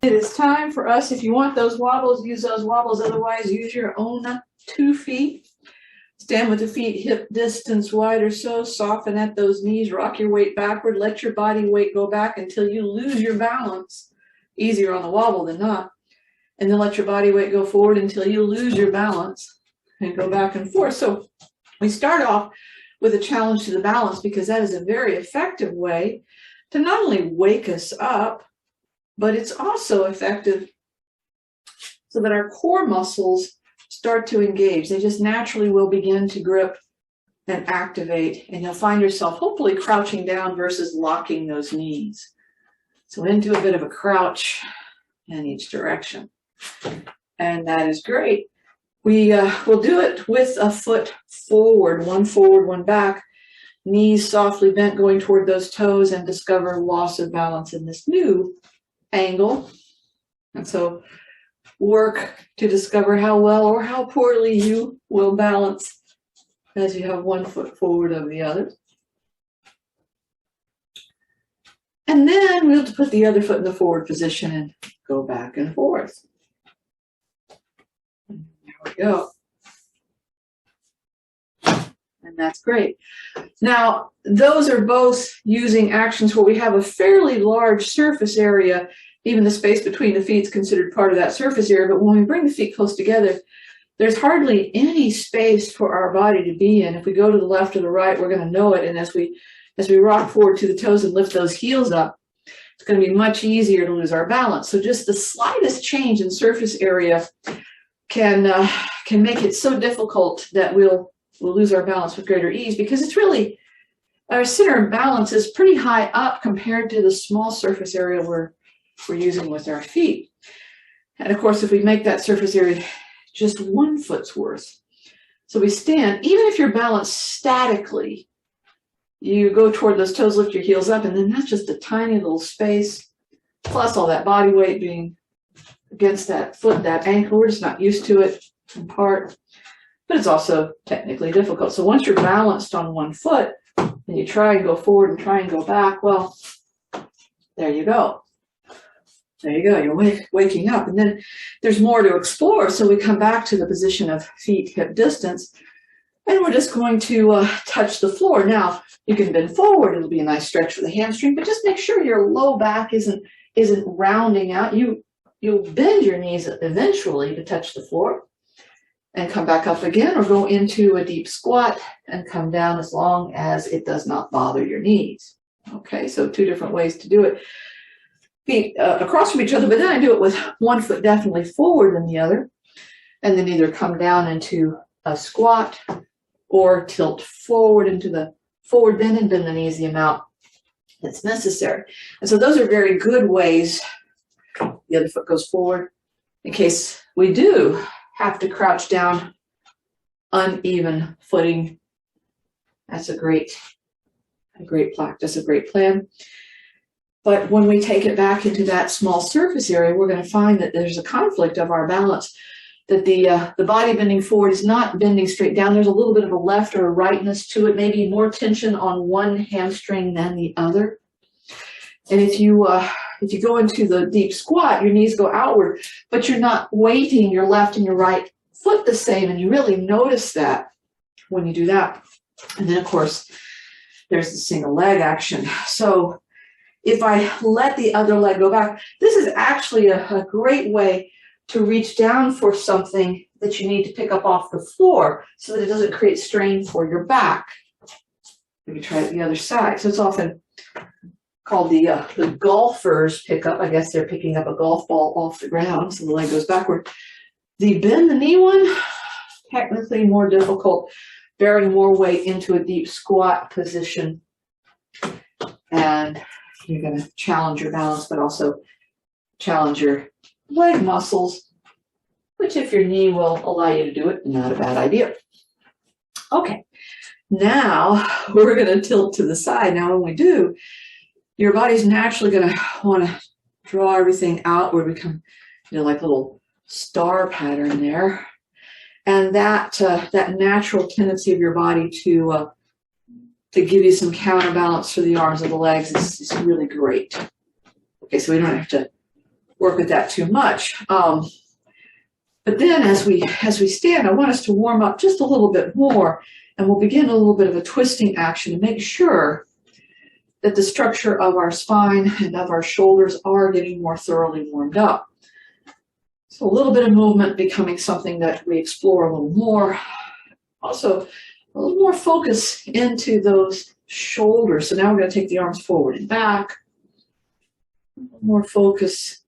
It is time for us, if you want those wobbles, use those wobbles. Otherwise, use your own 2 feet. Stand with the feet hip distance wide or so. Soften at those knees. Rock your weight backward. Let your body weight go back until you lose your balance. Easier on the wobble than not. And then let your body weight go forward until you lose your balance and go back and forth. So we start off with a challenge to the balance because that is a very effective way to not only wake us up, but it's also effective so that our core muscles start to engage. They just naturally will begin to grip and activate, and you'll find yourself hopefully crouching down versus locking those knees. So into a bit of a crouch in each direction. And that is great. We will do it with a foot forward, one back, knees softly bent going toward those toes, and discover loss of balance in this new angle. And so work to discover how well or how poorly you will balance as you have one foot forward of the other. And then we'll put the other foot in the forward position and go back and forth. And there we go. And that's great. Now, those are both using actions where we have a fairly large surface area. Even the space between the feet is considered part of that surface area. But when we bring the feet close together, there's hardly any space for our body to be in. If we go to the left or the right, we're going to know it. And as we rock forward to the toes and lift those heels up, it's going to be much easier to lose our balance. So just the slightest change in surface area can make it so difficult that we'll lose our balance with greater ease, because it's really, our center of balance is pretty high up compared to the small surface area we're using with our feet. And of course, if we make that surface area just 1 foot's worth, so we stand, even if you're balanced statically, you go toward those toes, lift your heels up, and then that's just a tiny little space, plus all that body weight being against that foot, that ankle. We're just not used to it in part. But it's also technically difficult. So once you're balanced on 1 foot and you try and go forward and try and go back, well, there you go. There you go. You're waking up. And then there's more to explore. So we come back to the position of feet hip distance, and we're just going to touch the floor. Now, you can bend forward. It'll be a nice stretch for the hamstring, but just make sure your low back isn't rounding out. You'll bend your knees eventually to touch the floor, and come back up again, or go into a deep squat and come down as long as it does not bother your knees. Okay, so 2 different ways to do it. Feet across from each other, but then I do it with 1 foot definitely forward than the other, and then either come down into a squat or tilt forward into the forward bend and bend the knees the amount that's necessary. And so those are very good ways. The other foot goes forward in case we do have to crouch down, uneven footing. That's a great practice, a great plan. But when we take it back into that small surface area, we're going to find that there's a conflict of our balance, that the body bending forward is not bending straight down. There's a little bit of a left or a rightness to it, maybe more tension on one hamstring than the other. And if you go into the deep squat, your knees go outward, but you're not weighting your left and your right foot the same, and you really notice that when you do that. And then, of course, there's the single leg action. So if I let the other leg go back, this is actually a great way to reach down for something that you need to pick up off the floor so that it doesn't create strain for your back. Maybe try it the other side. So it's often called the golfer's pickup. I guess they're picking up a golf ball off the ground, so the leg goes backward. The bend the knee one, technically more difficult, bearing more weight into a deep squat position. And you're going to challenge your balance, but also challenge your leg muscles, which if your knee will allow you to do it, not a bad idea. Okay, now we're going to tilt to the side. Now when we do, your body's naturally going to want to draw everything outward, become, like a little star pattern there. And that natural tendency of your body to give you some counterbalance for the arms and the legs is really great. Okay, so we don't have to work with that too much. But then as we stand, I want us to warm up just a little bit more, and we'll begin a little bit of a twisting action to make sure that the structure of our spine and of our shoulders are getting more thoroughly warmed up. So a little bit of movement becoming something that we explore a little more. Also, a little more focus into those shoulders. So now we're going to take the arms forward and back. A little more focus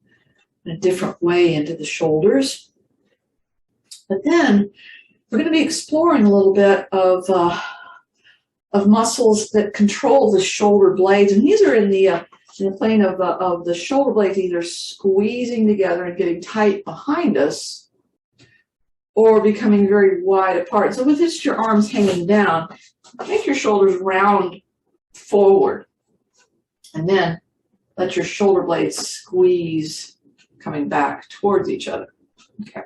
in a different way into the shoulders. But then we're going to be exploring a little bit of muscles that control the shoulder blades, and these are in the plane of the shoulder blades either squeezing together and getting tight behind us, or becoming very wide apart. So with just your arms hanging down, make your shoulders round forward, and then let your shoulder blades squeeze coming back towards each other. Okay.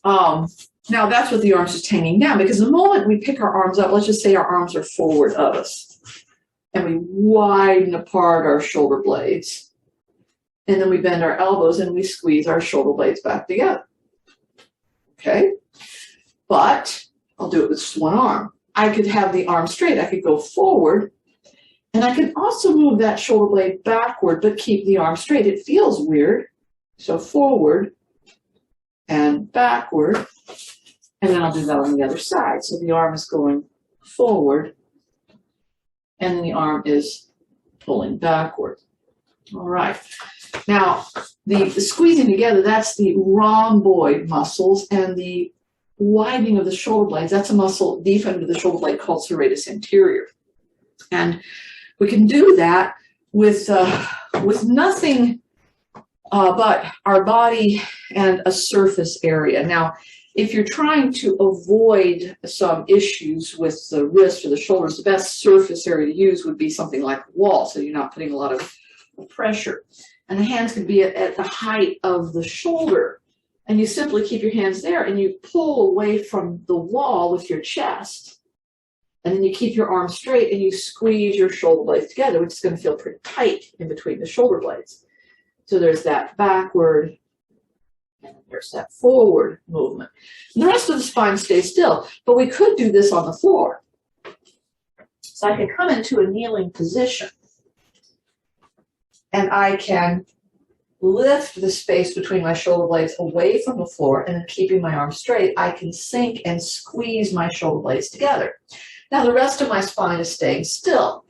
Now that's with the arms just hanging down, because the moment we pick our arms up, let's just say our arms are forward of us, and we widen apart our shoulder blades, and then we bend our elbows and we squeeze our shoulder blades back together. Okay? But I'll do it with just one arm. I could have the arm straight. I could go forward, and I can also move that shoulder blade backward, but keep the arm straight. It feels weird. So forward and backward. And then I'll do that on the other side. So the arm is going forward, and then the arm is pulling backward. All right. Now, the squeezing together, that's the rhomboid muscles, and the widening of the shoulder blades, that's a muscle deep under the shoulder blade called serratus anterior. And we can do that with nothing but our body and a surface area. Now, if you're trying to avoid some issues with the wrist or the shoulders, the best surface area to use would be something like a wall, so you're not putting a lot of pressure. And the hands could be at the height of the shoulder. And you simply keep your hands there, and you pull away from the wall with your chest. And then you keep your arms straight, and you squeeze your shoulder blades together, which is going to feel pretty tight in between the shoulder blades. So there's that backward, and there's that forward movement. And the rest of the spine stays still, but we could do this on the floor. So I can come into a kneeling position, and I can lift the space between my shoulder blades away from the floor, and then keeping my arms straight, I can sink and squeeze my shoulder blades together. Now the rest of my spine is staying still,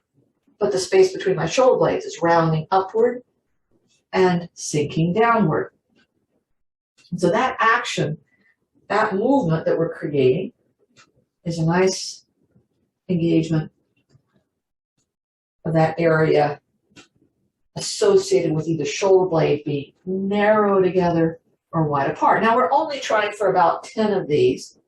but the space between my shoulder blades is rounding upward and sinking downward. And so that action, that movement that we're creating, is a nice engagement of that area associated with either shoulder blade being narrow together or wide apart. Now we're only trying for about 10 of these.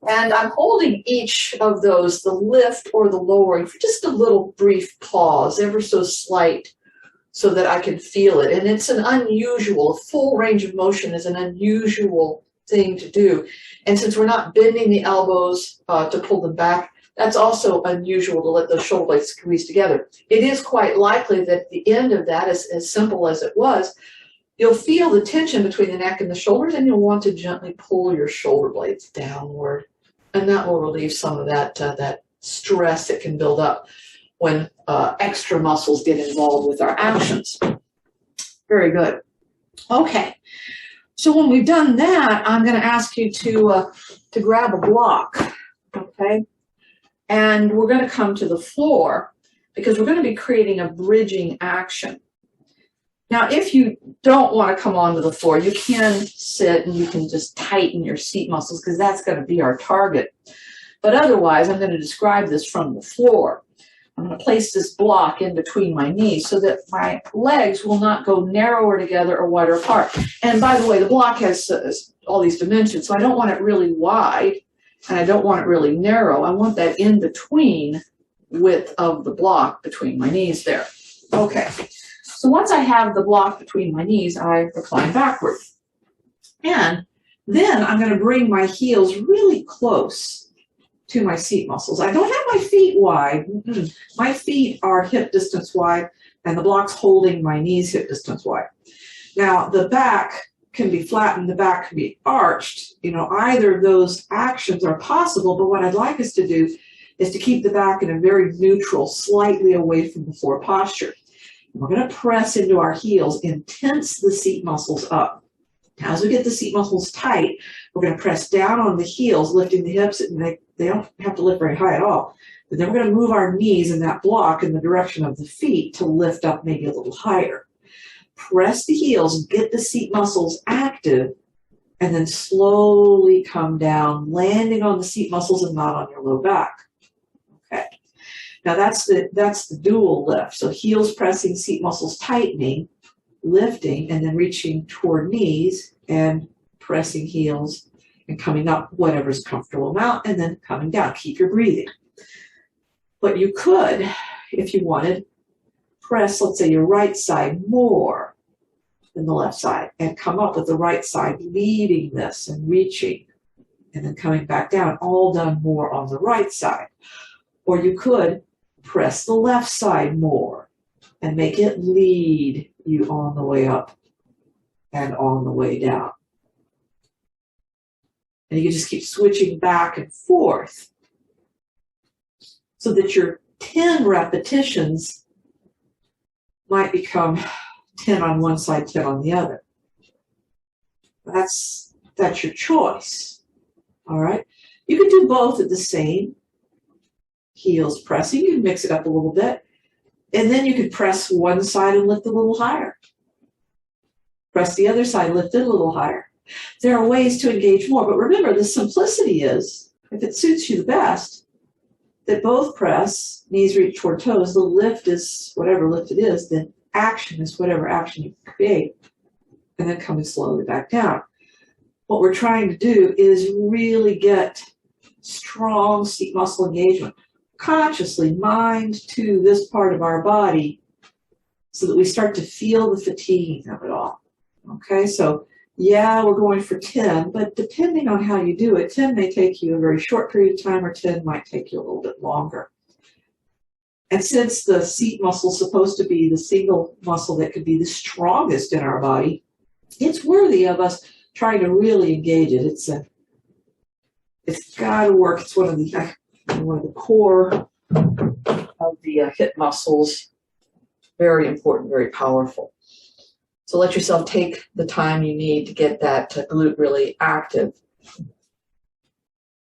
And I'm holding each of those, the lift or the lowering, for just a little brief pause, ever so slight, so that I can feel it. And it's an unusual, full range of motion is an unusual thing to do. And since we're not bending the elbows to pull them back, that's also unusual to let those shoulder blades squeeze together. It is quite likely that at the end of that, as simple as it was, you'll feel the tension between the neck and the shoulders, and you'll want to gently pull your shoulder blades downward. And that will relieve some of that stress that can build up when extra muscles get involved with our actions. Very good. Okay. So when we've done that, I'm going to ask you to grab a block. Okay. And we're going to come to the floor, because we're going to be creating a bridging action. Now, if you don't want to come onto the floor, you can sit and you can just tighten your seat muscles, because that's going to be our target. But otherwise, I'm going to describe this from the floor. I'm going to place this block in between my knees so that my legs will not go narrower together or wider apart. And by the way, the block has all these dimensions, so I don't want it really wide, and I don't want it really narrow. I want that in between width of the block between my knees there. Okay. So once I have the block between my knees, I recline backward. And then I'm going to bring my heels really close to my seat muscles. I don't have my feet wide. My feet are hip distance wide, and the block's holding my knees hip distance wide. Now, the back can be flattened, the back can be arched. You know, either of those actions are possible, but what I'd like us to do is to keep the back in a very neutral, slightly away from the floor posture. We're going to press into our heels and tense the seat muscles up. As we get the seat muscles tight, we're going to press down on the heels, lifting the hips, and they don't have to lift very high at all. But then we're going to move our knees in that block in the direction of the feet to lift up maybe a little higher. Press the heels, get the seat muscles active, and then slowly come down, landing on the seat muscles and not on your low back. Okay. Now that's the dual lift. So heels pressing, seat muscles tightening, lifting, and then reaching toward knees and pressing heels and coming up whatever's comfortable amount and then coming down. Keep your breathing. But you could, if you wanted, press, let's say, your right side more than the left side and come up with the right side leading this and reaching and then coming back down, all done more on the right side. Or you could press the left side more and make it lead you on the way up and on the way down. And you can just keep switching back and forth so that your 10 repetitions might become 10 on one side, 10 on the other. That's your choice. All right. You can do both at the same. Heels pressing, you can mix it up a little bit. And then you can press one side and lift a little higher. Press the other side, lift it a little higher. There are ways to engage more, but remember the simplicity is, if it suits you the best, that both press, knees reach toward toes, the lift is whatever lift it is, then action is whatever action you create, and then coming slowly back down. What we're trying to do is really get strong seat muscle engagement. Consciously mind to this part of our body so that we start to feel the fatigue of it all. Okay, so yeah, we're going for 10, but depending on how you do it, 10 may take you a very short period of time or 10 might take you a little bit longer. And since the seat muscle is supposed to be the single muscle that could be the strongest in our body, it's worthy of us trying to really engage it. It's got to work. It's one of the core of the hip muscles. Very important, very powerful. So let yourself take the time you need to get that glute really active.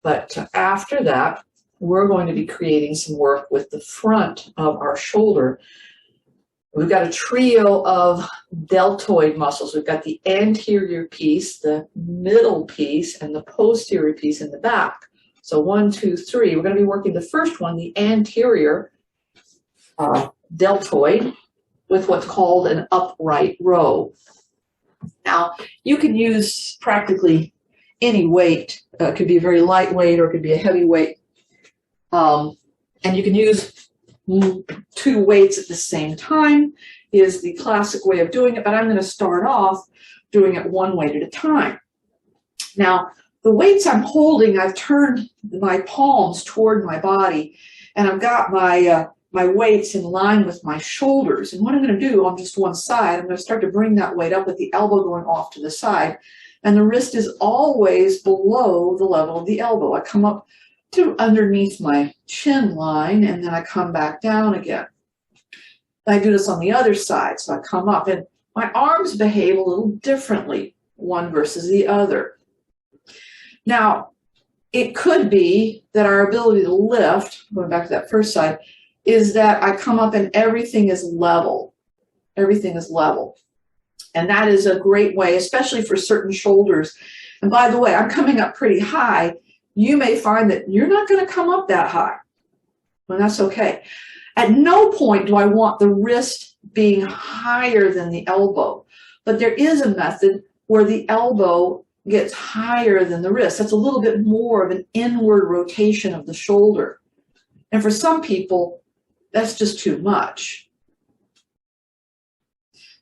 But after that, we're going to be creating some work with the front of our shoulder. We've got a trio of deltoid muscles. We've got the anterior piece, the middle piece, and the posterior piece in the back. So 1, 2, 3. We're going to be working the first one, the anterior deltoid, with what's called an upright row. Now, you can use practically any weight. It could be a very light weight or it could be a heavy weight. And you can use 2 weights at the same time is the classic way of doing it, but I'm going to start off doing it 1 weight at a time. Now, the weights I'm holding, I've turned my palms toward my body, and I've got my weights in line with my shoulders. And what I'm going to do on just one side, I'm going to start to bring that weight up with the elbow going off to the side, and the wrist is always below the level of the elbow. I come up to underneath my chin line, and then I come back down again. And I do this on the other side, so I come up, and my arms behave a little differently, one versus the other. Now, it could be that our ability to lift, going back to that first side, is that I come up and everything is level. Everything is level. And that is a great way, especially for certain shoulders. And by the way, I'm coming up pretty high. You may find that you're not going to come up that high. And that's okay. At no point do I want the wrist being higher than the elbow. But there is a method where the elbow gets higher than the wrist. That's a little bit more of an inward rotation of the shoulder. And for some people, that's just too much.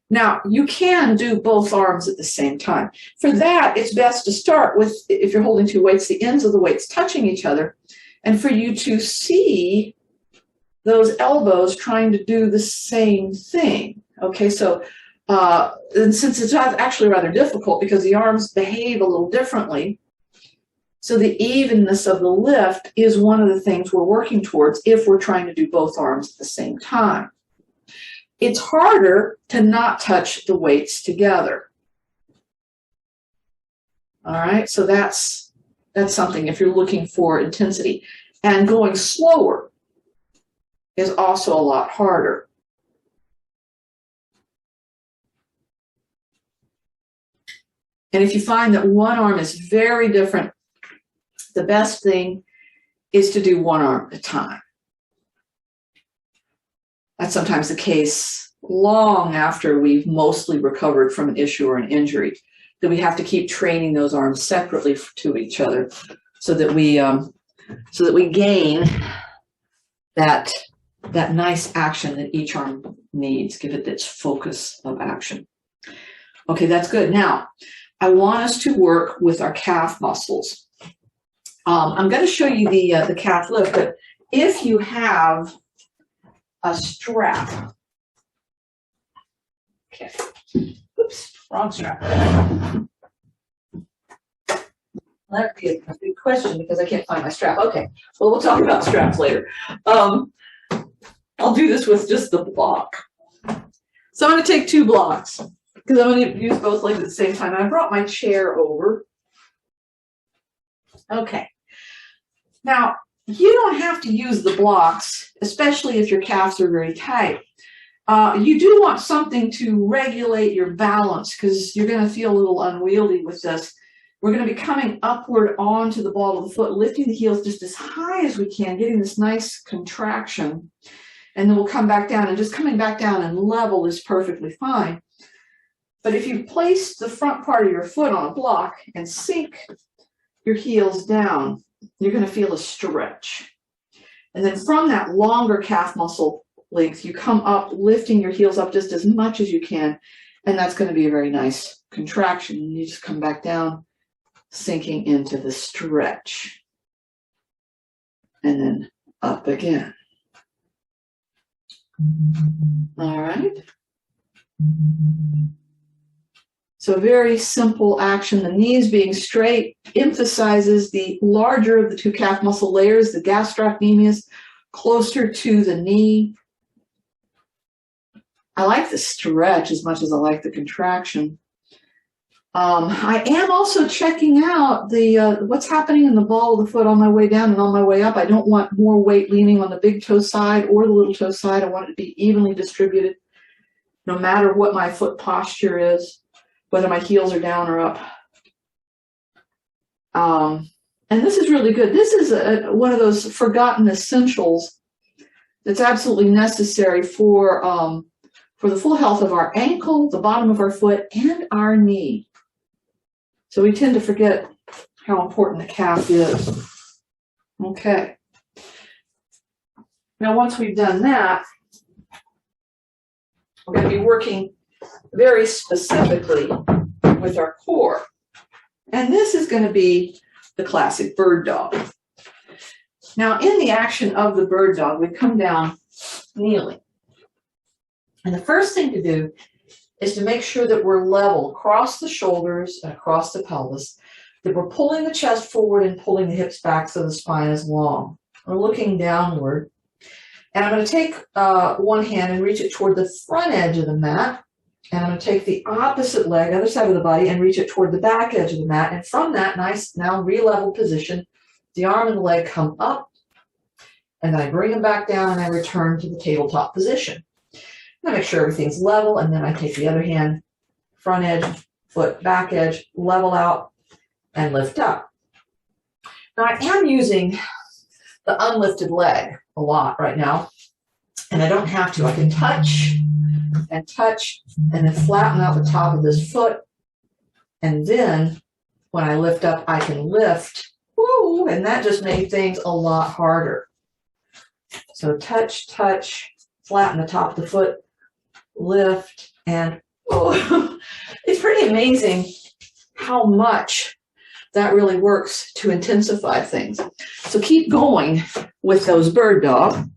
Now, you can do both arms at the same time. For that, it's best to start with, if you're holding 2 weights, the ends of the weights touching each other, and for you to see those elbows trying to do the same thing. Okay, so And since it's actually rather difficult because the arms behave a little differently, so the evenness of the lift is one of the things we're working towards if we're trying to do both arms at the same time. It's harder to not touch the weights together. All right, so that's something if you're looking for intensity. And going slower is also a lot harder. And if you find that one arm is very different, the best thing is to do one arm at a time. That's sometimes the case long after we've mostly recovered from an issue or an injury, that we have to keep training those arms separately to each other so that we gain that nice action that each arm needs, give it its focus of action. Okay, that's good. Now, I want us to work with our calf muscles. I'm going to show you the calf lift, but if you have a strap, okay, oops, wrong strap. That'd be a big question because I can't find my strap. Okay, well, we'll talk about straps later. I'll do this with just the block. So I'm going to take 2 blocks because I'm going to use both legs at the same time. I brought my chair over. Okay. Now, you don't have to use the blocks, especially if your calves are very tight. You do want something to regulate your balance because you're going to feel a little unwieldy with this. We're going to be coming upward onto the ball of the foot, lifting the heels just as high as we can, getting this nice contraction. And then we'll come back down, and just coming back down and level is perfectly fine. But if you place the front part of your foot on a block and sink your heels down, you're going to feel a stretch. And then from that longer calf muscle length, you come up, lifting your heels up just as much as you can. And that's going to be a very nice contraction. And you just come back down, sinking into the stretch. And then up again. All right. So very simple action. The knees being straight emphasizes the larger of the 2 calf muscle layers, the gastrocnemius, closer to the knee. I like the stretch as much as I like the contraction. I am also checking out the what's happening in the ball of the foot on my way down and on my way up. I don't want more weight leaning on the big toe side or the little toe side. I want it to be evenly distributed, no matter what my foot posture is, whether my heels are down or up. And this is really good. This is one of those forgotten essentials that's absolutely necessary for the full health of our ankle, the bottom of our foot, and our knee. So we tend to forget how important the calf is. Okay. Now, once we've done that, we're going to be working very specifically with our core. And this is going to be the classic bird dog. Now, in the action of the bird dog, we come down kneeling. And the first thing to do is to make sure that we're level across the shoulders and across the pelvis, that we're pulling the chest forward and pulling the hips back so the spine is long. We're looking downward. And I'm going to take one hand and reach it toward the front edge of the mat. And I'm going to take the opposite leg, other side of the body, and reach it toward the back edge of the mat. And from that nice, now re-leveled position, the arm and the leg come up. And then I bring them back down and I return to the tabletop position. I make sure everything's level, and then I take the other hand, front edge, foot, back edge, level out, and lift up. Now, I am using the unlifted leg a lot right now, and I don't have to. I can touch, and then flatten out the top of this foot, and then when I lift up, I can lift, woo, and that just made things a lot harder. So touch, flatten the top of the foot, lift, and oh, it's pretty amazing how much that really works to intensify things. So keep going with those bird dog.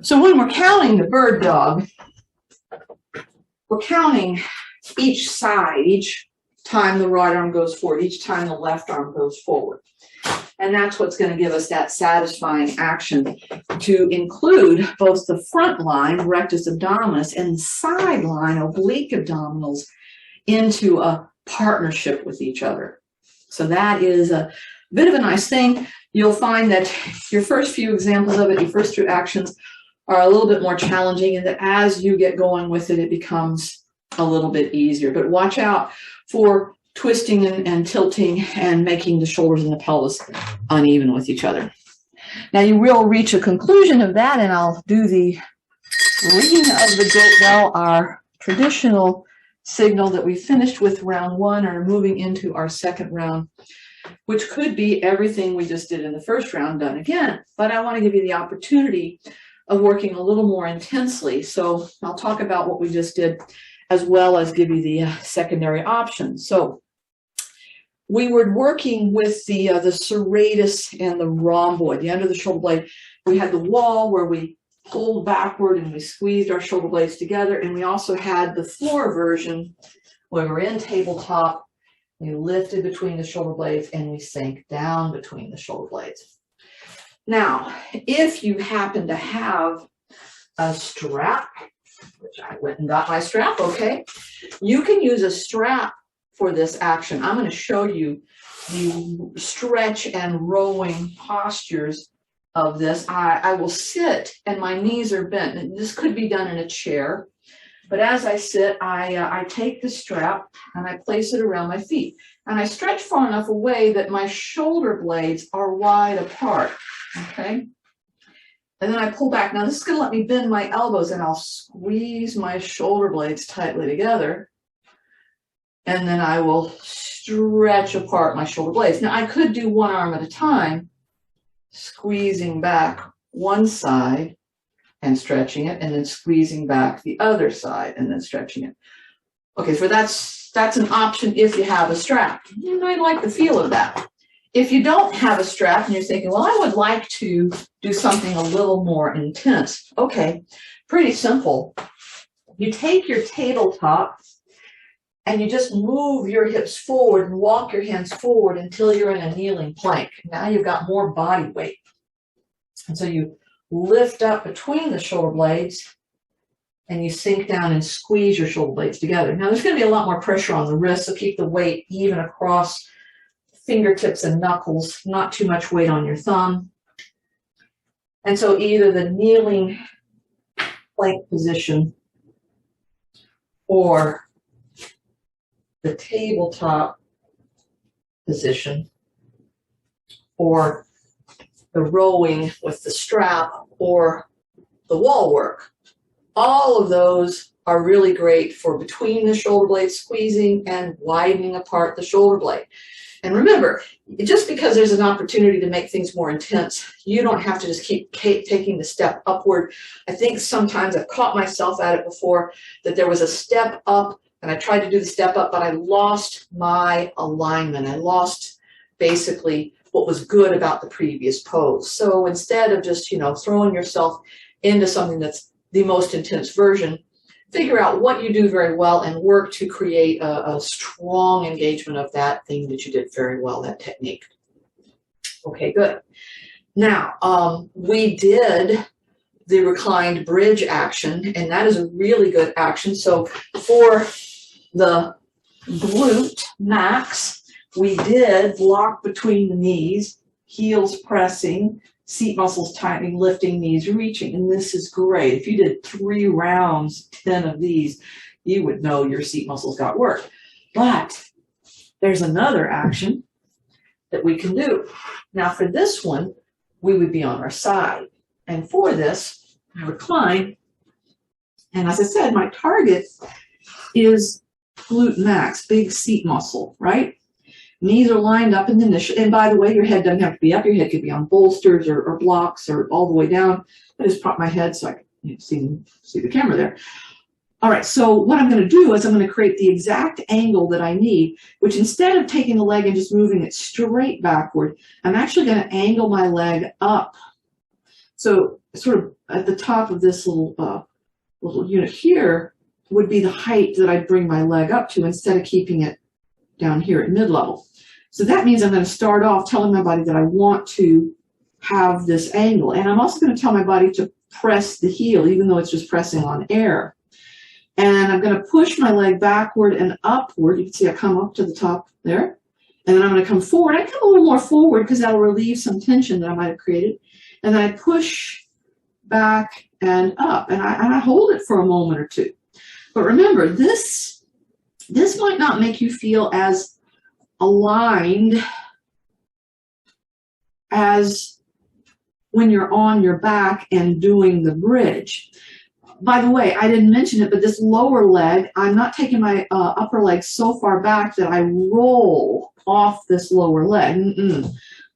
So when we're counting the bird dog, we're counting each side, each time the right arm goes forward, each time the left arm goes forward. And that's what's going to give us that satisfying action to include both the front line, rectus abdominis, and the side line, oblique abdominals, into a partnership with each other. So that is a bit of a nice thing. You'll find that your first few examples of it, your first few actions, are a little bit more challenging, and that as you get going with it, it becomes a little bit easier. But watch out for twisting and tilting and making the shoulders and the pelvis uneven with each other. Now you will reach a conclusion of that, and I'll do the ringing of the goat bell, our traditional signal that we finished with round one and are moving into our second round, which could be everything we just did in the first round done again. But I want to give you the opportunity of working a little more intensely. So I'll talk about what we just did as well as give you the secondary options. So we were working with the serratus and the rhomboid, the end of the shoulder blade. We had the wall where we pulled backward and we squeezed our shoulder blades together. And we also had the floor version where we're in tabletop. We lifted between the shoulder blades and we sank down between the shoulder blades. Now, if you happen to have a strap, which I went and got my strap, okay, you can use a strap for this action. I'm going to show you the stretch and rowing postures of this. I will sit and my knees are bent. And this could be done in a chair, but as I sit, I take the strap and I place it around my feet. And I stretch far enough away that my shoulder blades are wide apart, okay? And then I pull back. Now this is going to let me bend my elbows, and I'll squeeze my shoulder blades tightly together. And then I will stretch apart my shoulder blades. Now I could do one arm at a time, squeezing back one side and stretching it, and then squeezing back the other side and then stretching it. Okay, so that's an option if you have a strap. You might like the feel of that. If you don't have a strap and you're thinking, well, I would like to do something a little more intense. Okay, pretty simple. You take your tabletop and you just move your hips forward and walk your hands forward until you're in a kneeling plank. Now you've got more body weight. And so you lift up between the shoulder blades and you sink down and squeeze your shoulder blades together. Now there's going to be a lot more pressure on the wrists, so keep the weight even across fingertips and knuckles, not too much weight on your thumb. And so either the kneeling plank position or the tabletop position or the rowing with the strap or the wall work. All of those are really great for between the shoulder blades, squeezing and widening apart the shoulder blade. And remember, just because there's an opportunity to make things more intense, you don't have to just keep taking the step upward. I think sometimes I've caught myself at it before, that there was a step up and I tried to do the step up, but I lost my alignment. I lost basically what was good about the previous pose. So instead of just, throwing yourself into something that's the most intense version, figure out what you do very well and work to create a strong engagement of that thing that you did very well, that technique. Okay, good. Now, we did the reclined bridge action, and that is a really good action. So for the glute max, we did block between the knees, heels pressing, seat muscles tightening, lifting, knees reaching, and this is great. If you did 3 rounds, 10 of these, you would know your seat muscles got work. But there's another action that we can do. Now for this one, we would be on our side. And for this, I recline, and as I said, my target is glute max, big seat muscle, right? Knees are lined up in the niche. And by the way, your head doesn't have to be up. Your head could be on bolsters or blocks or all the way down. I just prop my head so I can see the camera there. All right, so what I'm going to do is I'm going to create the exact angle that I need, which instead of taking the leg and just moving it straight backward, I'm actually going to angle my leg up So sort of at the top of this little unit here would be the height that I'd bring my leg up to instead of keeping it down here at mid-level. So that means I'm going to start off telling my body that I want to have this angle. And I'm also going to tell my body to press the heel, even though it's just pressing on air. And I'm going to push my leg backward and upward. You can see I come up to the top there. And then I'm going to come forward. I come a little more forward because that'll relieve some tension that I might have created. And then I push back and up. And I hold it for a moment or two. But remember, this might not make you feel as aligned as when you're on your back and doing the bridge. By the way, I didn't mention it, but this lower leg, I'm not taking my upper leg so far back that I roll off this lower leg.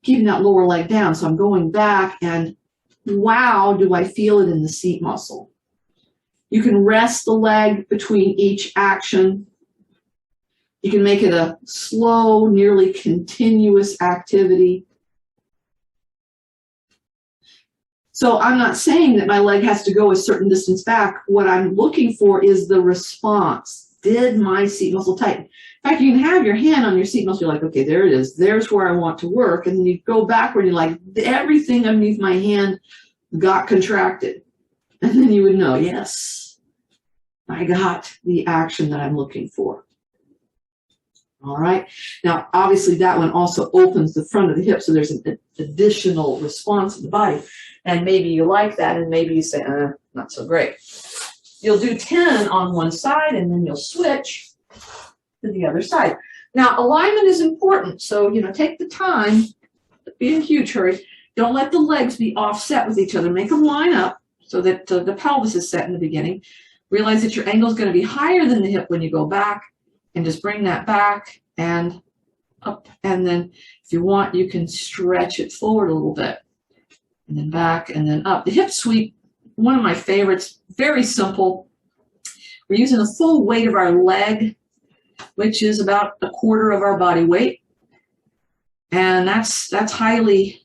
Keeping that lower leg down. So I'm going back, and wow, do I feel it in the seat muscle. You can rest the leg between each action. You can make it a slow, nearly continuous activity. So I'm not saying that my leg has to go a certain distance back. What I'm looking for is the response. Did my seat muscle tighten? In fact, you can have your hand on your seat muscle. You're like, okay, there it is. There's where I want to work. And then you go backward, and you're like, everything underneath my hand got contracted. And then you would know, yes, I got the action that I'm looking for. All right. Now, obviously, that one also opens the front of the hip, so there's an additional response in the body. And maybe you like that, and maybe you say, not so great. You'll do 10 on one side, and then you'll switch to the other side. Now, alignment is important, so, take the time. Don't be in a huge hurry. Don't let the legs be offset with each other. Make them line up so that the pelvis is set in the beginning. Realize that your angle is going to be higher than the hip when you go back, and just bring that back and up. And then if you want, you can stretch it forward a little bit. And then back and then up. The hip sweep, one of my favorites, very simple. We're using the full weight of our leg, which is about 1/4 of our body weight. And that's highly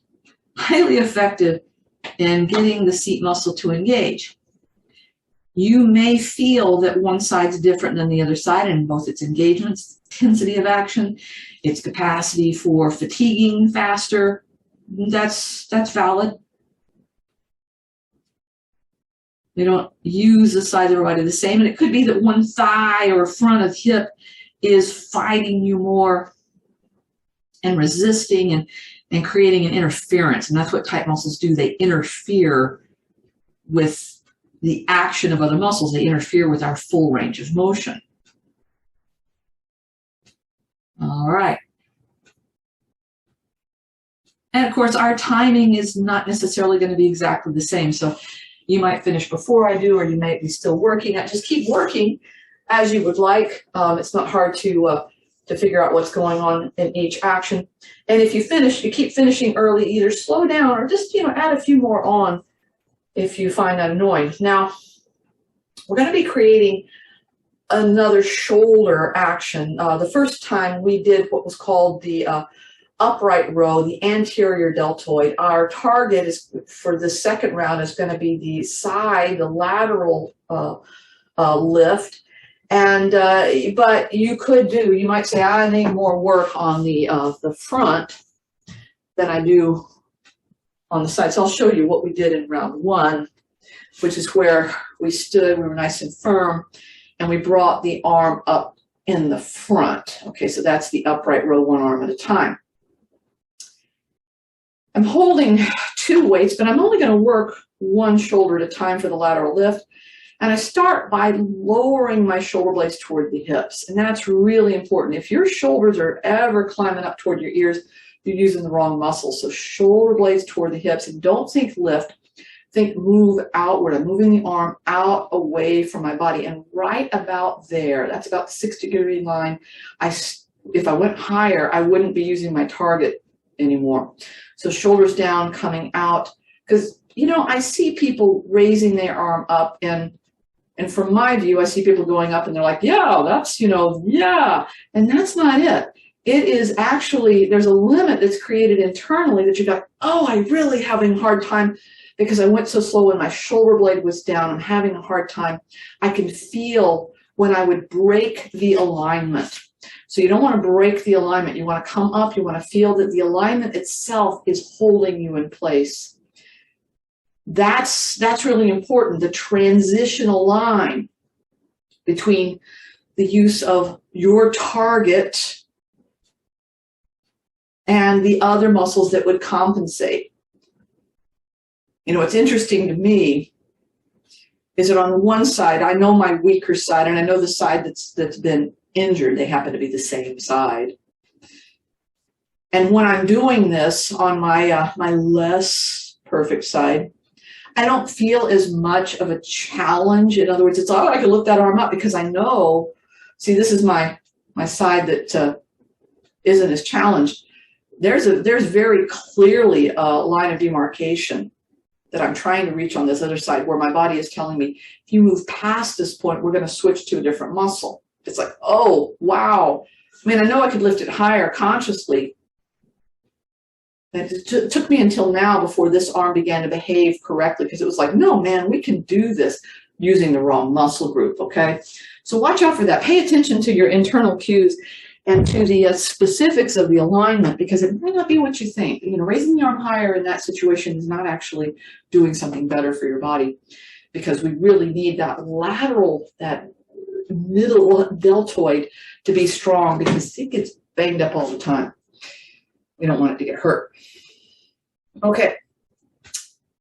effective in getting the seat muscle to engage. You may feel that one side's different than the other side in both its engagement, its intensity of action, its capacity for fatiguing faster. That's valid. We don't use the sides of our body the same, and it could be that one thigh or front of hip is fighting you more and resisting and creating an interference, and that's what tight muscles do. They interfere with the action of other muscles. They interfere with our full range of motion. All right. And of course, our timing is not necessarily going to be exactly the same. So you might finish before I do, or you might be still working. Just keep working as you would like. It's not hard to figure out what's going on in each action. And if you finish, you keep finishing early, either slow down or just, add a few more on if you find that annoying. Now, we're going to be creating another shoulder action. The first time we did what was called the upright row, the anterior deltoid. Our target is for the second round is going to be the side, the lateral lift. And but you might say, I need more work on the front than I do on the side. So I'll show you what we did in round 1, which is where we stood, we were nice and firm, and we brought the arm up in the front. Okay, so that's the upright row, one arm at a time. I'm holding 2 weights, but I'm only going to work one shoulder at a time for the lateral lift. And I start by lowering my shoulder blades toward the hips. And that's really important. If your shoulders are ever climbing up toward your ears, you're using the wrong muscles. So shoulder blades toward the hips. And don't think lift. Think move outward. I'm moving the arm out away from my body. And right about there, that's about the 6-degree line. If I went higher, I wouldn't be using my target anymore. So shoulders down, coming out. Because, I see people raising their arm up, and from my view, I see people going up and they're like, yeah, that's, yeah. And that's not it. It is actually, there's a limit that's created internally that you go, oh, I'm really having a hard time because I went so slow when my shoulder blade was down. I'm having a hard time. I can feel when I would break the alignment. So you don't want to break the alignment. You want to come up. You want to feel that the alignment itself is holding you in place. That's really important, the transitional line between the use of your target and the other muscles that would compensate. You know, what's interesting to me is that on one side, I know my weaker side, and I know the side that's been injured. They happen to be the same side. And when I'm doing this on my my less perfect side, I don't feel as much of a challenge. In other words, it's, oh, I can lift that arm up because I know, see, this is my side that isn't as challenged. There's very clearly a line of demarcation that I'm trying to reach on this other side where my body is telling me, if you move past this point, we're going to switch to a different muscle. It's like, oh, wow. I mean, I know I could lift it higher consciously. It took me until now before this arm began to behave correctly, because it was like, no, man, we can do this using the wrong muscle group, okay? So watch out for that. Pay attention to your internal cues and to the specifics of the alignment, because it might not be what you think. You know, raising the arm higher in that situation is not actually doing something better for your body, because we really need that lateral, that middle deltoid to be strong, because it gets banged up all the time. We don't want it to get hurt. Okay,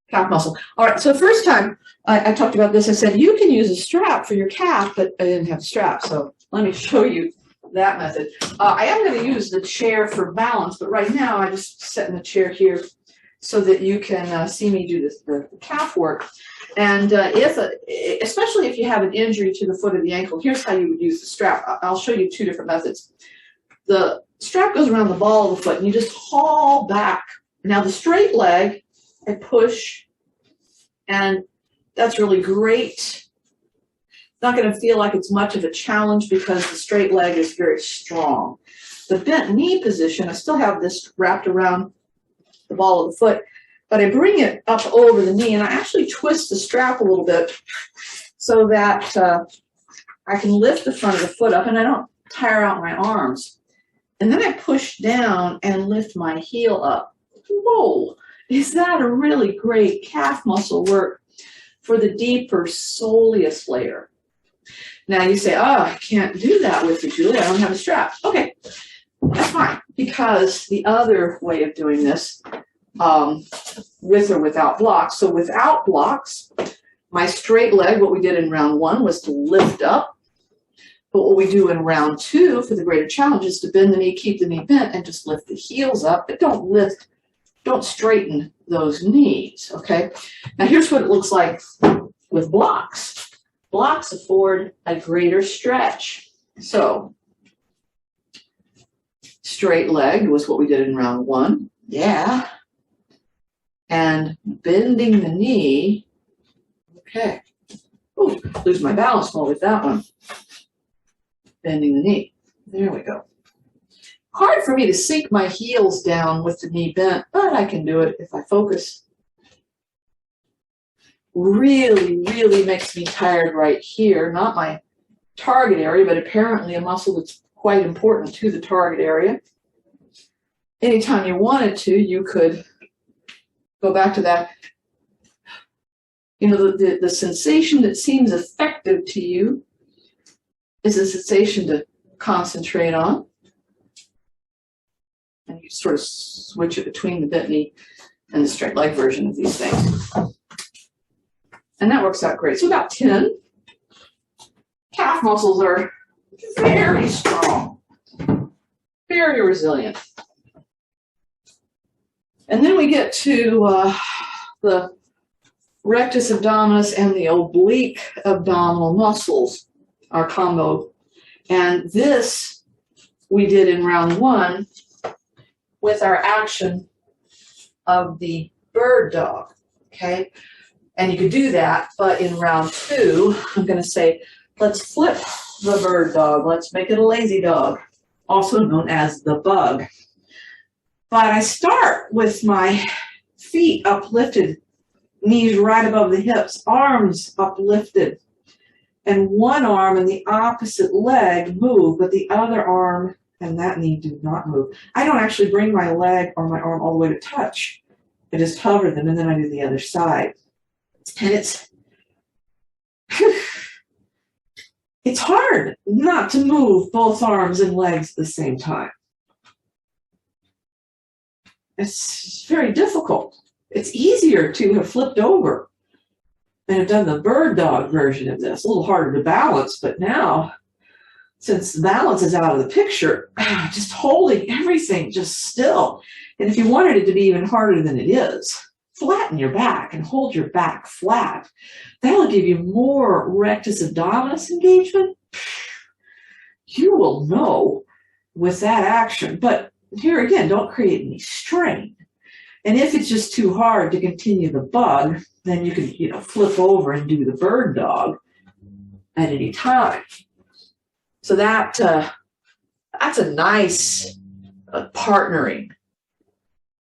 calf muscle. All right, so the first time I talked about this, I said you can use a strap for your calf, but I didn't have a strap, so let me show you that method. I am going to use the chair for balance, but right now I just sit in the chair here so that you can see me do this, the calf work. And especially if you have an injury to the foot or the ankle, here's how you would use the strap. I'll show you two different methods. The strap goes around the ball of the foot, and you just haul back. Now the straight leg, I push, and that's really great. Not going to feel like it's much of a challenge because the straight leg is very strong. The bent knee position, I still have this wrapped around the ball of the foot, but I bring it up over the knee, and I actually twist the strap a little bit so that I can lift the front of the foot up and I don't tire out my arms. And then I push down and lift my heel up. Whoa, is that a really great calf muscle work for the deeper soleus layer? Now you say, oh, I can't do that with you, Julie. I don't have a strap. Okay, that's fine, because the other way of doing this, with or without blocks. So without blocks, my straight leg, what we did in round one was to lift up. But what we do in round two for the greater challenge is to bend the knee, keep the knee bent, and just lift the heels up, but don't straighten those knees, okay? Now here's what it looks like with blocks. Blocks afford a greater stretch. So straight leg was what we did in round one. Yeah. And bending the knee. Okay. Ooh, lose my balance while with that one. Bending the knee. There we go. Hard for me to sink my heels down with the knee bent, but I can do it if I focus. Really, really makes me tired right here. Not my target area, but apparently a muscle that's quite important to the target area. Anytime you wanted to, you could go back to that. You know, the sensation that seems effective to you is a sensation to concentrate on. And you sort of switch it between the bent knee and the straight leg version of these things. And that works out great. So about 10. Calf muscles are very strong, very resilient. And then we get to the rectus abdominis and the oblique abdominal muscles, our combo. And this we did in round one with our action of the bird dog, okay? And you could do that, but in round two, I'm going to say, let's flip the bird dog. Let's make it a lazy dog, also known as the bug. But I start with my feet uplifted knees right above the hips, arms uplifted, and one arm and the opposite leg move, but the other arm and that knee do not move. I don't actually bring my leg or my arm all the way to touch. I just hover them, and then I do the other side. And it's it's hard not to move both arms and legs at the same time. It's very difficult. It's easier to have flipped over and have done the bird dog version of this. A little harder to balance, but now, since balance is out of the picture, just holding everything just still. And if you wanted it to be even harder than it is, flatten your back and hold your back flat. That'll give you more rectus abdominis engagement. You will know with that action. But here again, don't create any strain. And if it's just too hard to continue the bug, then you can, flip over and do the bird dog at any time. So that's a nice partnering.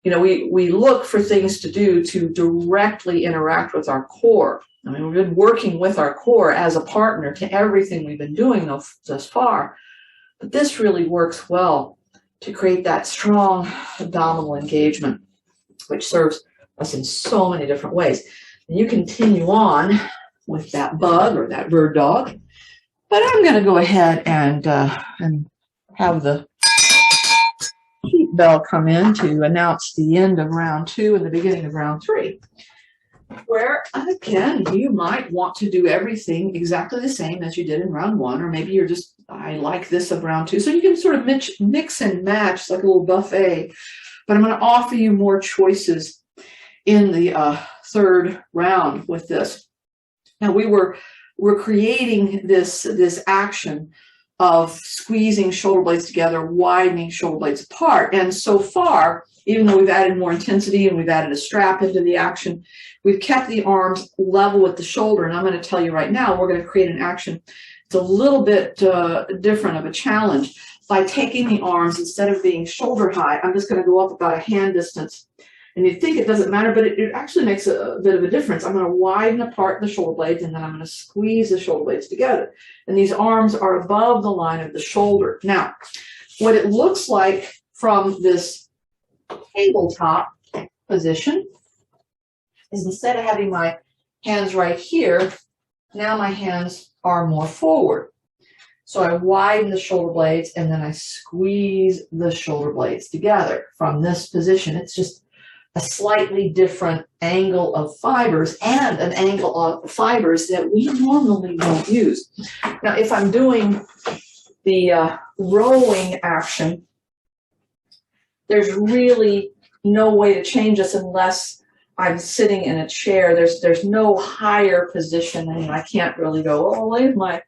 We look for things to do to directly interact with our core. I mean, we've been working with our core as a partner to everything we've been doing thus far. But this really works well to create that strong abdominal engagement, which serves us in so many different ways. And you continue on with that bug or that bird dog. But I'm going to go ahead and have the heat bell come in to announce the end of round 2 and the beginning of round 3, where, again, you might want to do everything exactly the same as you did in round 1, or maybe you're just, I like this of round 2. So you can sort of mix and match like a little buffet. But I'm going to offer you more choices in the third round with this. Now, we're creating this action of squeezing shoulder blades together, widening shoulder blades apart. And so far, even though we've added more intensity and we've added a strap into the action, we've kept the arms level with the shoulder. And I'm going to tell you right now, we're going to create an action. It's a little bit different of a challenge. By taking the arms, instead of being shoulder high, I'm just going to go up about a hand distance. And you'd think it doesn't matter, but it actually makes a bit of a difference. I'm going to widen apart the shoulder blades, and then I'm going to squeeze the shoulder blades together. And these arms are above the line of the shoulder. Now, what it looks like from this tabletop position is, instead of having my hands right here, now my hands are more forward. So I widen the shoulder blades, and then I squeeze the shoulder blades together from this position. It's just a slightly different angle of fibers and an angle of fibers that we normally don't use. Now, if I'm doing the rowing action, there's really no way to change this unless I'm sitting in a chair. There's no higher position, and I can't really go, oh, leave my,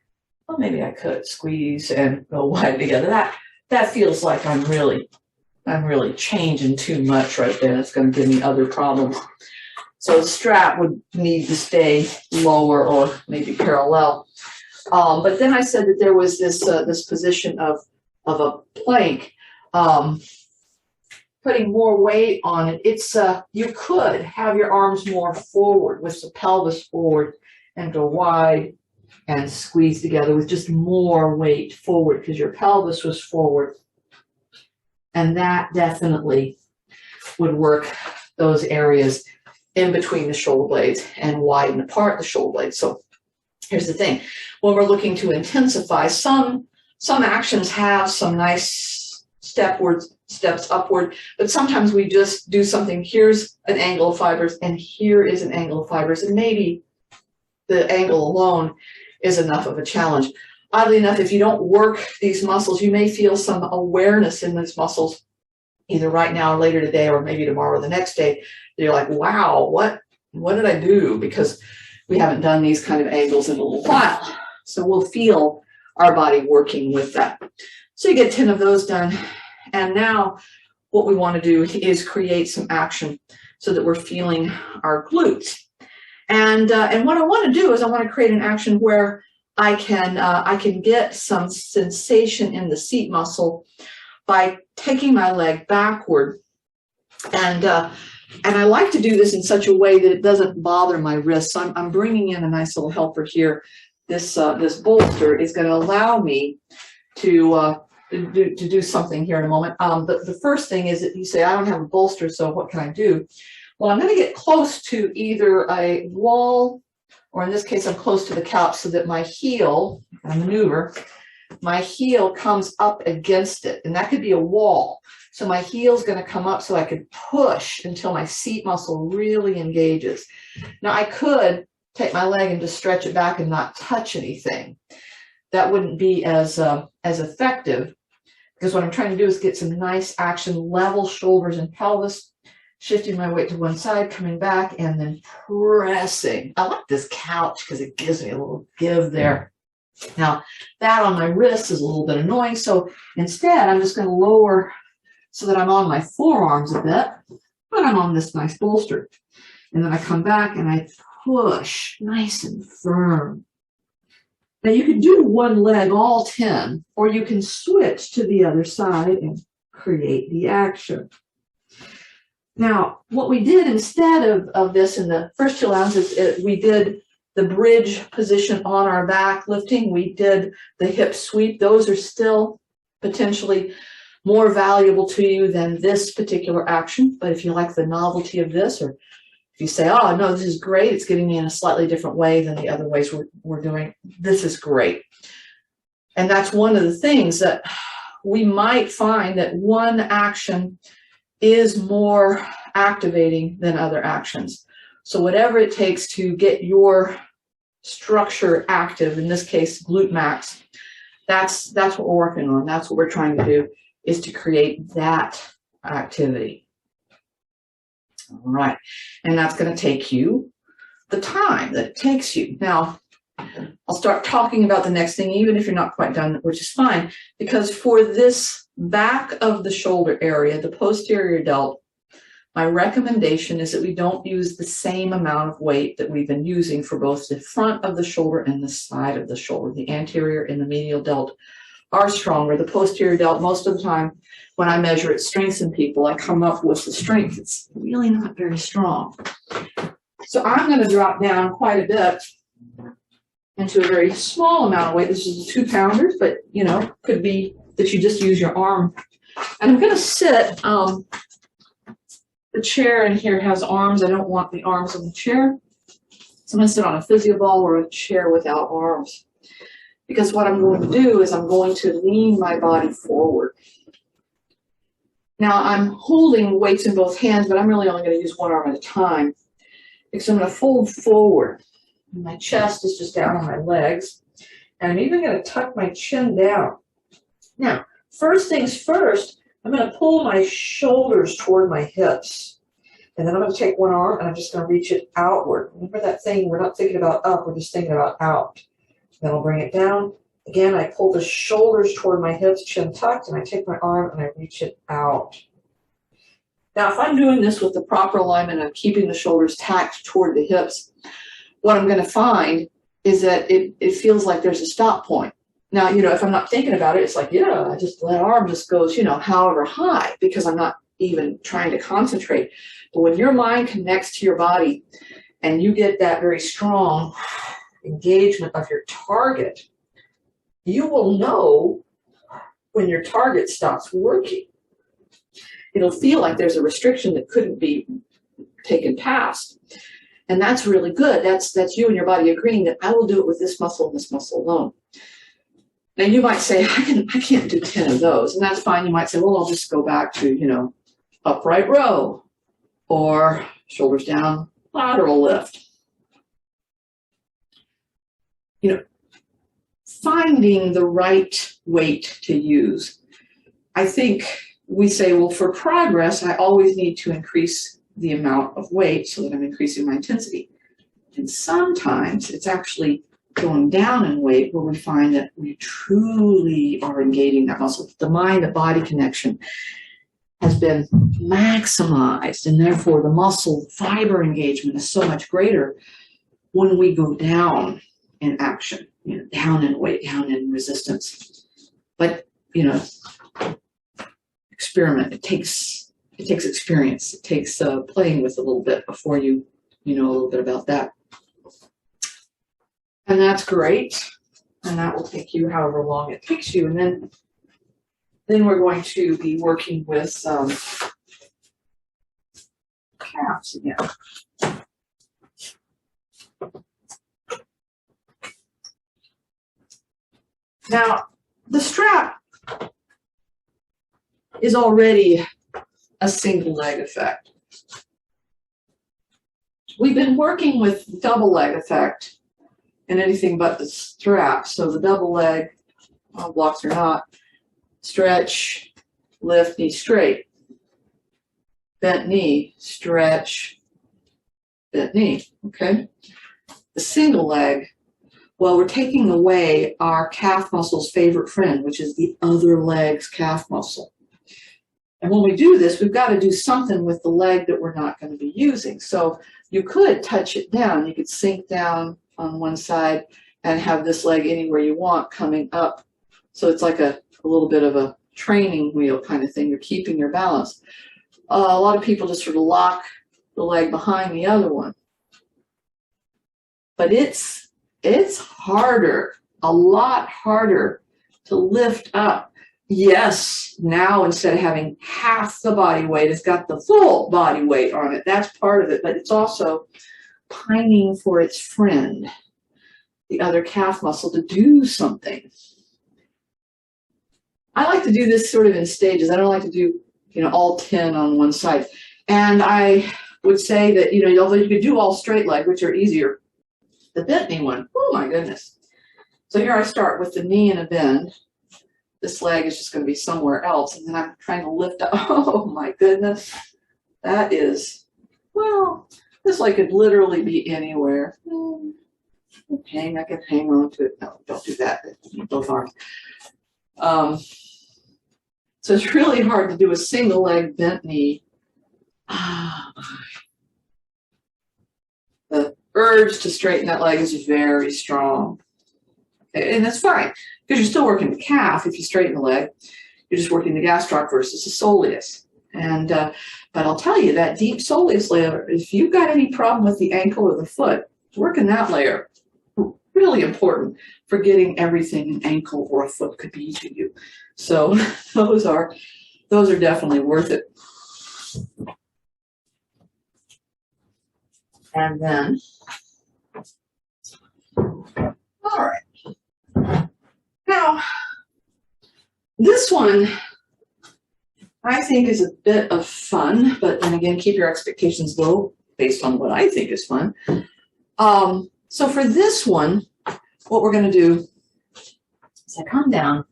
well, maybe I could squeeze and go wide together. That feels like I'm really changing too much right there. That's going to give me other problems. So the strap would need to stay lower or maybe parallel. But then I said that there was this position of a plank. Putting more weight on it, it's you could have your arms more forward with the pelvis forward and go wide and squeeze together with just more weight forward because your pelvis was forward. And that definitely would work those areas in between the shoulder blades and widen apart the shoulder blades. So here's the thing. When we're looking to intensify, some actions have some nice steps upward, but sometimes we just do something. Here's an angle of fibers, and here is an angle of fibers, and maybe the angle alone is enough of a challenge. Oddly enough, if you don't work these muscles, you may feel some awareness in these muscles, either right now or later today, or maybe tomorrow or the next day. You're like, wow, what did I do? Because we haven't done these kind of angles in a little while. So we'll feel our body working with that. So you get 10 of those done. And now what we want to do is create some action so that we're feeling our glutes. And what I want to do is I want to create an action where I can get some sensation in the seat muscle by taking my leg backward and And I like to do this in such a way that it doesn't bother my wrists. So I'm bringing in a nice little helper here. This bolster is going to allow me to do something here in a moment. The first thing is that you say, I don't have a bolster, so what can I do? Well, I'm going to get close to either a wall, or in this case, I'm close to the couch so that my heel, I maneuver, my heel comes up against it. And that could be a wall. So my heel's going to come up so I could push until my seat muscle really engages. Now, I could take my leg and just stretch it back and not touch anything. That wouldn't be as effective, because what I'm trying to do is get some nice action, level shoulders and pelvis, shifting my weight to one side, coming back, and then pressing. I like this couch because it gives me a little give there. Now, that on my wrist is a little bit annoying, so instead I'm just going to lower so that I'm on my forearms a bit, but I'm on this nice bolster. And then I come back and I push nice and firm. Now you can do one leg all 10, or you can switch to the other side and create the action. Now, what we did instead of this in the first 2 rounds is we did the bridge position on our back lifting. We did the hip sweep. Those are still potentially more valuable to you than this particular action. But if you like the novelty of this, or if you say, oh, no, this is great, it's getting me in a slightly different way than the other ways we're doing, this is great. And that's one of the things that we might find, that one action is more activating than other actions. So whatever it takes to get your structure active, in this case, glute max, that's what we're working on. That's what we're trying to do, is to create that activity. All right, and that's going to take you the time that it takes you. Now, I'll start talking about the next thing, even if you're not quite done, which is fine, because for this back of the shoulder area, the posterior delt, my recommendation is that we don't use the same amount of weight that we've been using for both the front of the shoulder and the side of the shoulder. The anterior and the medial delt are stronger. The posterior delt, most of the time, when I measure its strengths in people, I come up with the strength. It's really not very strong. So I'm going to drop down quite a bit into a very small amount of weight. This is 2 pounders, but, you know, could be that you just use your arm. And I'm going to sit, the chair in here has arms. I don't want the arms on the chair. So I'm going to sit on a physio ball or a chair without arms. Because what I'm going to do is I'm going to lean my body forward. Now I'm holding weights in both hands, but I'm really only going to use one arm at a time. Because I'm going to fold forward. My chest is just down on my legs. And I'm even going to tuck my chin down. Now, first things first, I'm going to pull my shoulders toward my hips. And then I'm going to take one arm and I'm just going to reach it outward. Remember that thing, we're not thinking about up, we're just thinking about out. Then I'll bring it down. Again, I pull the shoulders toward my hips, chin tucked, and I take my arm and I reach it out. Now, if I'm doing this with the proper alignment, I'm keeping the shoulders tacked toward the hips, what I'm going to find is that it feels like there's a stop point. Now, you know, if I'm not thinking about it, it's like, yeah, I just, that arm just goes, you know, however high, because I'm not even trying to concentrate. But when your mind connects to your body and you get that very strong engagement of your target, you will know when your target stops working. It'll feel like there's a restriction that couldn't be taken past. And that's really good. That's you and your body agreeing that I will do it with this muscle and this muscle alone. Now you might say, I can't do 10 of those, and that's fine. You might say, well, I'll just go back to, you know, upright row or shoulders down, lateral lift. You know, finding the right weight to use. I think we say, well, for progress, I always need to increase the amount of weight so that I'm increasing my intensity. And sometimes it's actually going down in weight where we find that we truly are engaging that muscle. The mind-to-body connection has been maximized, and therefore the muscle fiber engagement is so much greater when we go down in action, you know, down in weight, down in resistance. But, you know, experiment. It takes it takes experience. It takes playing with a little bit before you know a little bit about that. And that's great. And that will take you however long it takes you. And then we're going to be working with calves again. Now, the strap is already a single leg effect. We've been working with double leg effect and anything but the strap. So the double leg, blocks or not, stretch, lift, knee straight, bent knee, stretch, bent knee, okay? The single leg, well, we're taking away our calf muscle's favorite friend, which is the other leg's calf muscle. And when we do this, we've got to do something with the leg that we're not going to be using. So you could touch it down. You could sink down on one side and have this leg anywhere you want coming up. So it's like a little bit of a training wheel kind of thing. You're keeping your balance. A lot of people just sort of lock the leg behind the other one. But it's harder, a lot harder to lift up. Yes, now instead of having half the body weight, it's got the full body weight on it. That's part of it, but it's also pining for its friend, the other calf muscle, to do something. I like to do this sort of in stages. I don't like to do, all 10 on one side. And I would say that, although you could do all straight leg, which are easier, the bent knee one, oh my goodness. So here I start with the knee in a bend. This leg is just going to be somewhere else, and then I'm trying to lift up. Oh my goodness. That is, well, this leg could literally be anywhere. I can hang on to it. No, don't do that. Both arms. So it's really hard to do a single leg bent knee. The urge to straighten that leg is very strong. And that's fine, because you're still working the calf if you straighten the leg. You're just working the gastroc versus the soleus. And but I'll tell you, that deep soleus layer, if you've got any problem with the ankle or the foot, working that layer, really important for getting everything an ankle or a foot could be to you. So those are definitely worth it. And then, all right. Now, this one I think is a bit of fun, but then again, keep your expectations low based on what I think is fun. So for this one, what we're going to do is I come down.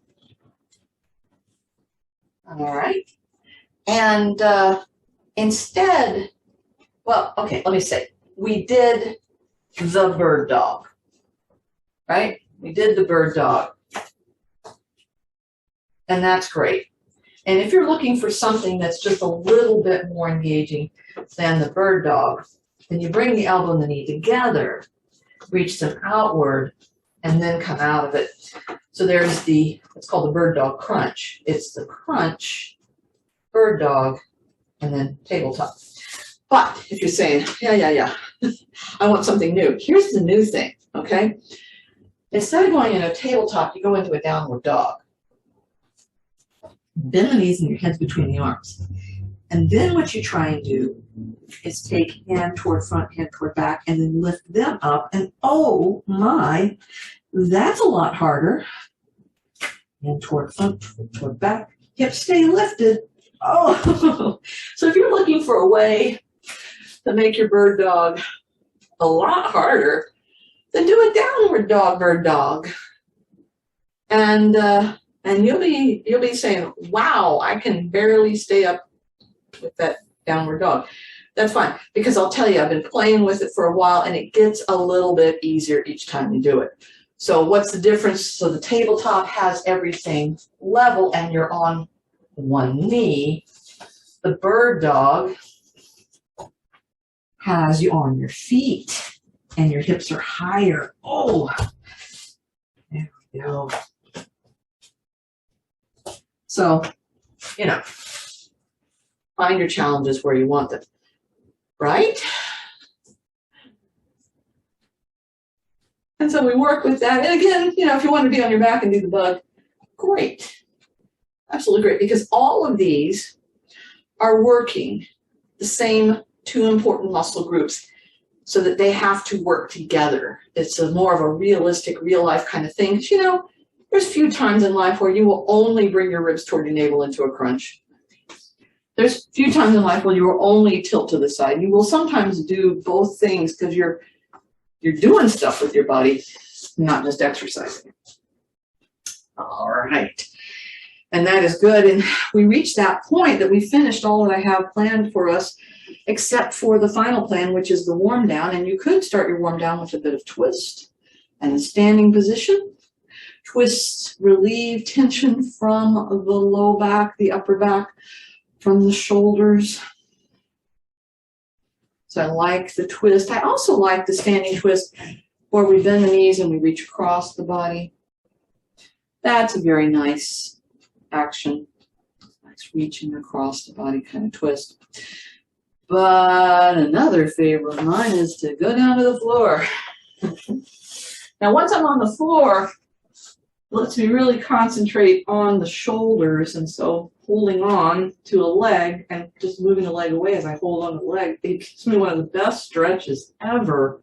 All right. And instead, well, okay, let me say, we did the bird dog, right? We did the bird dog. And that's great. And if you're looking for something that's just a little bit more engaging than the bird dog, then you bring the elbow and the knee together, reach them outward, and then come out of it. So there's it's called the bird dog crunch. It's the crunch, bird dog, and then tabletop. But if you're saying, yeah, I want something new, here's the new thing, okay? Instead of going into a tabletop, you go into a downward dog. Bend the knees and your head's between the arms. And then what you try and do is take hand toward front, hand toward back, and then lift them up. And oh my, that's a lot harder. Hand toward front, toward back, hips stay lifted. Oh, so if you're looking for a way to make your bird dog a lot harder, then do a downward dog, bird dog. And you'll be saying, wow, I can barely stay up with that downward dog. That's fine, because I'll tell you, I've been playing with it for a while, and it gets a little bit easier each time you do it. So what's the difference? So the tabletop has everything level, and you're on one knee. The bird dog has you on your feet, and your hips are higher. Oh, there we go. So, Find your challenges where you want them, right? And so we work with that. And again, you know, if you want to be on your back and do the bug, great. Absolutely great, because all of these are working the same two important muscle groups so that they have to work together. It's a more of a realistic, real life kind of thing. You know, there's few times in life where you will only bring your ribs toward your navel into a crunch. There's few times in life where you will only tilt to the side. You will sometimes do both things because you're doing stuff with your body, not just exercising. All right. And that is good. And we reached that point that we finished all that I have planned for us, except for the final plan, which is the warm down. And you could start your warm down with a bit of twist and the standing position. Twists relieve tension from the low back, the upper back, from the shoulders. So I like the twist. I also like the standing twist where we bend the knees and we reach across the body. That's a very nice action. Nice reaching across the body kind of twist. But another favorite of mine is to go down to the floor. Now, once I'm on the floor, it lets me really concentrate on the shoulders, and so holding on to a leg and just moving the leg away as I hold on to the leg, it gives me one of the best stretches ever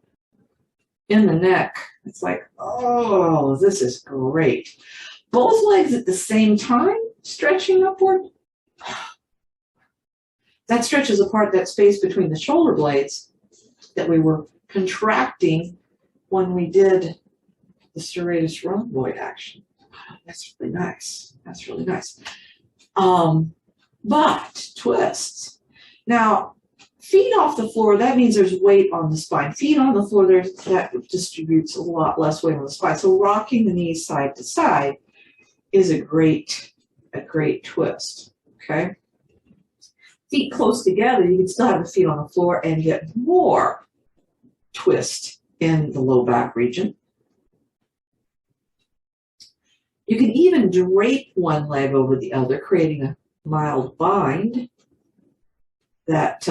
in the neck. It's like, oh, this is great. Both legs at the same time, stretching upward. That stretches apart that space between the shoulder blades that we were contracting when we did the serratus rhomboid action. That's really nice. That's really nice. But twists. Now, feet off the floor, that means there's weight on the spine. Feet on the floor, that distributes a lot less weight on the spine. So rocking the knees side to side is a great twist. Okay. Feet close together, you can still have the feet on the floor and get more twist in the low back region. You can even drape one leg over the other, creating a mild bind that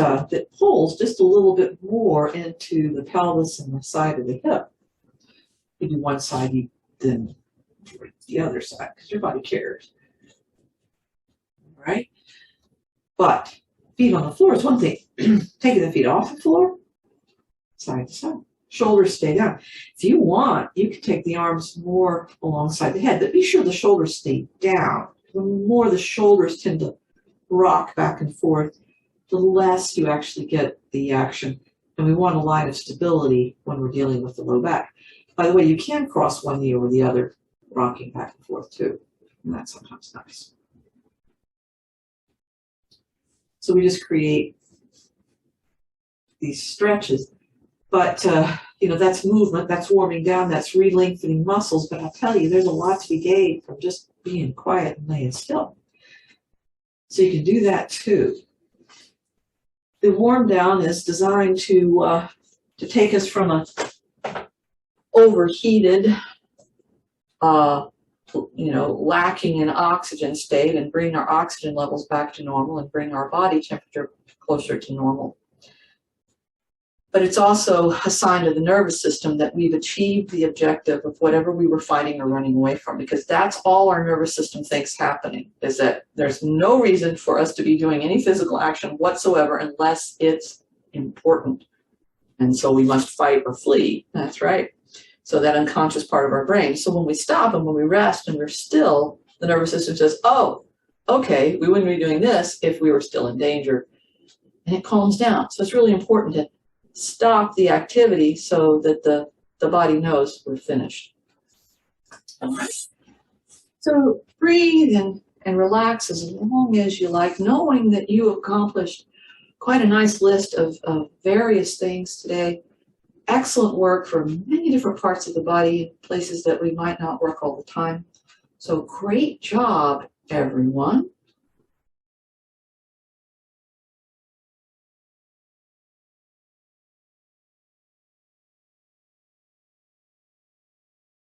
pulls just a little bit more into the pelvis and the side of the hip. You do one side, you then drape the other side because your body cares. All right? But feet on the floor is one thing. Taking the feet off the floor, side to side. Shoulders stay down. If you want, you can take the arms more alongside the head, but be sure the shoulders stay down. The more the shoulders tend to rock back and forth, the less you actually get the action. And we want a line of stability when we're dealing with the low back. By the way, you can cross one knee over the other, rocking back and forth too. And that's sometimes nice. So we just create these stretches. But, you know, that's movement, that's warming down, that's re-lengthening muscles. But I'll tell you, there's a lot to be gained from just being quiet and laying still. So you can do that too. The warm down is designed to take us from a overheated, you know, lacking in oxygen state and bring our oxygen levels back to normal and bring our body temperature closer to normal. But it's also a sign to the nervous system that we've achieved the objective of whatever we were fighting or running away from, because that's all our nervous system thinks happening, is that there's no reason for us to be doing any physical action whatsoever unless it's important. And so we must fight or flee. That's right. So that unconscious part of our brain. So when we stop and when we rest and we're still, the nervous system says, oh, okay, we wouldn't be doing this if we were still in danger. And it calms down. So it's really important to stop the activity so that the body knows we're finished. All right. So breathe and relax as long as you like, knowing that you accomplished quite a nice list of various things today. Excellent work for many different parts of the body, places that we might not work all the time. So great job, everyone.